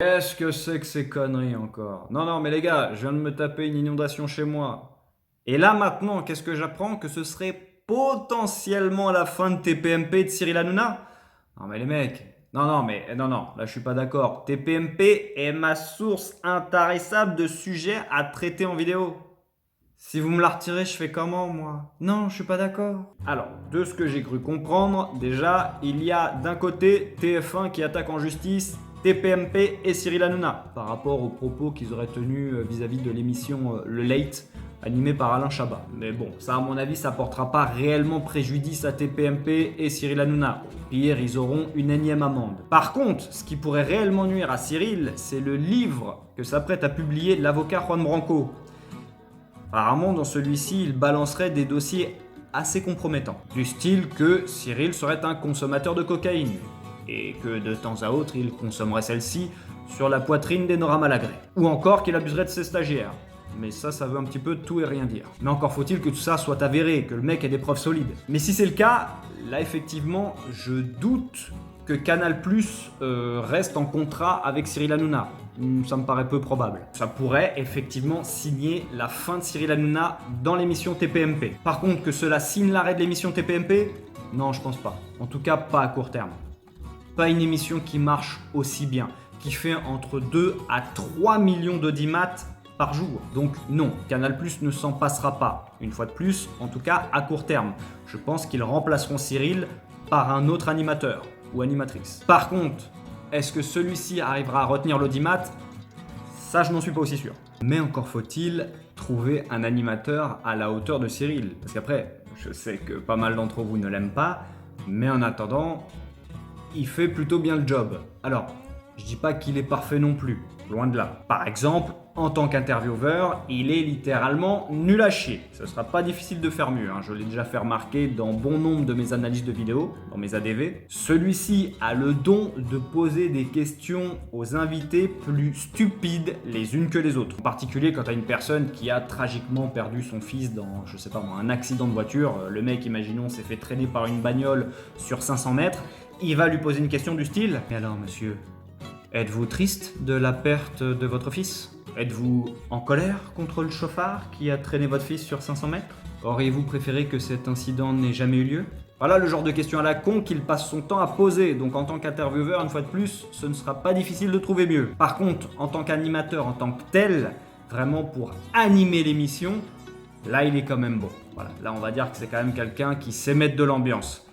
Qu'est-ce que c'est que ces conneries encore? Non, non, mais les gars, je viens de me taper une inondation chez moi. Et là maintenant, qu'est-ce que j'apprends? Que ce serait potentiellement la fin de TPMP de Cyril Hanouna? Non mais les mecs, non, là je suis pas d'accord. TPMP est ma source intarissable de sujets à traiter en vidéo. Si vous me la retirez, je fais comment moi? Non, je suis pas d'accord. Alors, de ce que j'ai cru comprendre, déjà, il y a d'un côté TF1 qui attaque en justice TPMP et Cyril Hanouna par rapport aux propos qu'ils auraient tenus vis-à-vis de l'émission Le Late animée par Alain Chabat. Mais bon, ça à mon avis, ça portera pas réellement préjudice à TPMP et Cyril Hanouna. Au pire, ils auront une énième amende. Par contre, ce qui pourrait réellement nuire à Cyril, c'est le livre que s'apprête à publier l'avocat Juan Branco. Apparemment, dans celui-ci, il balancerait des dossiers assez compromettants, du style que Cyril serait un consommateur de cocaïne, et que de temps à autre, il consommerait celle-ci sur la poitrine d'Enora Malagré, ou encore qu'il abuserait de ses stagiaires. Mais ça veut un petit peu tout et rien dire. Mais encore faut-il que tout ça soit avéré, que le mec ait des preuves solides. Mais si c'est le cas, là effectivement, je doute que Canal+ reste en contrat avec Cyril Hanouna. Ça me paraît peu probable. Ça pourrait effectivement signer la fin de Cyril Hanouna dans l'émission TPMP. Par contre, que cela signe l'arrêt de l'émission TPMP, non, je pense pas. En tout cas, pas à court terme. Pas une émission qui marche aussi bien, qui fait entre 2 à 3 millions d'audimat par jour. Donc non, Canal+ ne s'en passera pas. Une fois de plus, en tout cas à court terme. Je pense qu'ils remplaceront Cyril par un autre animateur ou animatrice. Par contre, est-ce que celui-ci arrivera à retenir l'audimat? Ça, je n'en suis pas aussi sûr. Mais encore faut-il trouver un animateur à la hauteur de Cyril. Parce qu'après, je sais que pas mal d'entre vous ne l'aiment pas, mais en attendant, il fait plutôt bien le job. Alors, je dis pas qu'il est parfait non plus, loin de là. Par exemple, en tant qu'intervieweur, il est littéralement nul à chier. Ce sera pas difficile de faire mieux, je l'ai déjà fait remarquer dans bon nombre de mes analyses de vidéos, dans mes ADV. Celui-ci a le don de poser des questions aux invités plus stupides les unes que les autres. En particulier quand t'as une personne qui a tragiquement perdu son fils dans, je sais pas moi, un accident de voiture. Le mec, imaginons, s'est fait traîner par une bagnole sur 500 mètres. Il va lui poser une question du style « Mais alors monsieur, êtes-vous triste de la perte de votre fils ? Êtes-vous en colère contre le chauffard qui a traîné votre fils sur 500 mètres ? Auriez-vous préféré que cet incident n'ait jamais eu lieu ?» Voilà le genre de questions à la con qu'il passe son temps à poser. Donc en tant qu'intervieweur, une fois de plus, ce ne sera pas difficile de trouver mieux. Par contre, en tant qu'animateur, en tant que tel, vraiment pour animer l'émission, là il est quand même bon. Voilà, là on va dire que c'est quand même quelqu'un qui sait mettre de l'ambiance.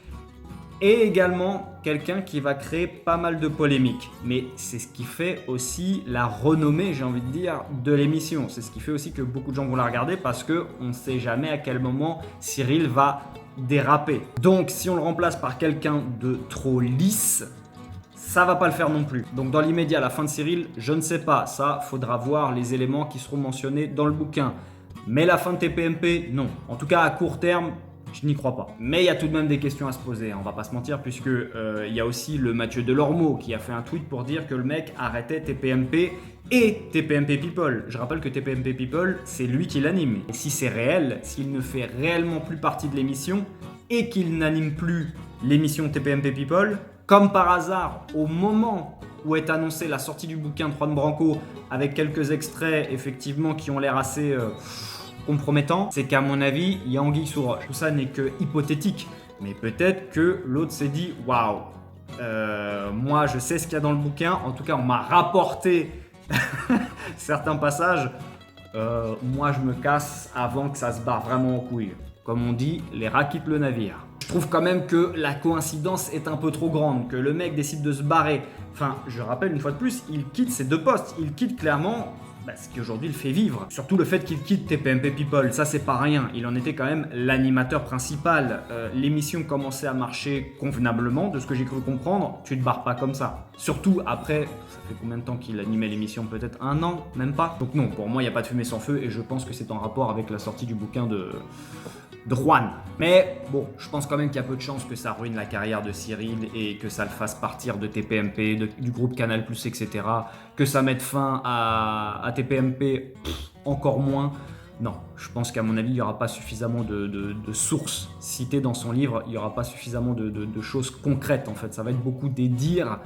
Et également quelqu'un qui va créer pas mal de polémiques. Mais c'est ce qui fait aussi la renommée, j'ai envie de dire, de l'émission. C'est ce qui fait aussi que beaucoup de gens vont la regarder parce qu'on ne sait jamais à quel moment Cyril va déraper. Donc si on le remplace par quelqu'un de trop lisse, ça va pas le faire non plus. Donc dans l'immédiat, la fin de Cyril, je ne sais pas. Ça, faudra voir les éléments qui seront mentionnés dans le bouquin. Mais la fin de TPMP, non. En tout cas, à court terme, je n'y crois pas. Mais il y a tout de même des questions à se poser, on va pas se mentir, puisque il y a aussi le Mathieu Delormeau qui a fait un tweet pour dire que le mec arrêtait TPMP et TPMP People. Je rappelle que TPMP People, c'est lui qui l'anime. Et si c'est réel, s'il ne fait réellement plus partie de l'émission et qu'il n'anime plus l'émission TPMP People, comme par hasard, au moment où est annoncée la sortie du bouquin de Juan Branco, avec quelques extraits effectivement qui ont l'air assez compromettant, c'est qu'à mon avis, il y a anguille sous roche. Tout ça n'est que hypothétique, mais peut-être que l'autre s'est dit waouh, moi je sais ce qu'il y a dans le bouquin, en tout cas on m'a rapporté certains passages, moi je me casse avant que ça se barre vraiment en couille. Comme on dit, les rats quittent le navire. Je trouve quand même que la coïncidence est un peu trop grande, que le mec décide de se barrer. Enfin, je rappelle une fois de plus, il quitte ses deux postes, il quitte clairement ce qui aujourd'hui le fait vivre. Surtout le fait qu'il quitte TPMP People, ça c'est pas rien. Il en était quand même l'animateur principal. L'émission commençait à marcher convenablement, de ce que j'ai cru comprendre. Tu te barres pas comme ça. Surtout après, ça fait combien de temps qu'il animait l'émission? Peut-être 1 an, même pas. Donc non, pour moi il n'y a pas de fumée sans feu et je pense que c'est en rapport avec la sortie du bouquin de Juan. Mais bon, je pense quand même qu'il y a peu de chances que ça ruine la carrière de Cyril et que ça le fasse partir de TPMP, du groupe Canal+, etc. Que ça mette fin à TPMP, encore moins. Non, je pense qu'à mon avis, il n'y aura pas suffisamment de sources citées dans son livre. Il n'y aura pas suffisamment de choses concrètes, en fait. Ça va être beaucoup des dires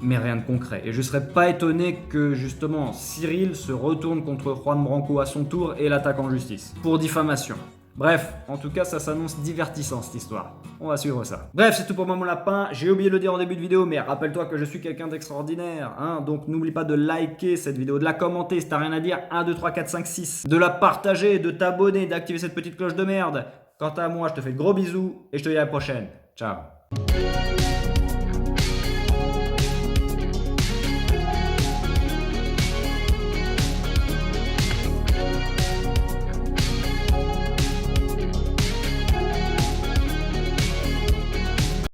mais rien de concret. Et je serais pas étonné que justement Cyril se retourne contre Juan Branco à son tour et l'attaque en justice pour diffamation. Bref, en tout cas, ça s'annonce divertissant cette histoire. On va suivre ça. Bref, c'est tout pour moi mon lapin. J'ai oublié de le dire en début de vidéo, mais rappelle-toi que je suis quelqu'un d'extraordinaire. Hein, donc n'oublie pas de liker cette vidéo, de la commenter si t'as rien à dire. 1, 2, 3, 4, 5, 6. De la partager, de t'abonner, d'activer cette petite cloche de merde. Quant à moi, je te fais de gros bisous et je te dis à la prochaine. Ciao.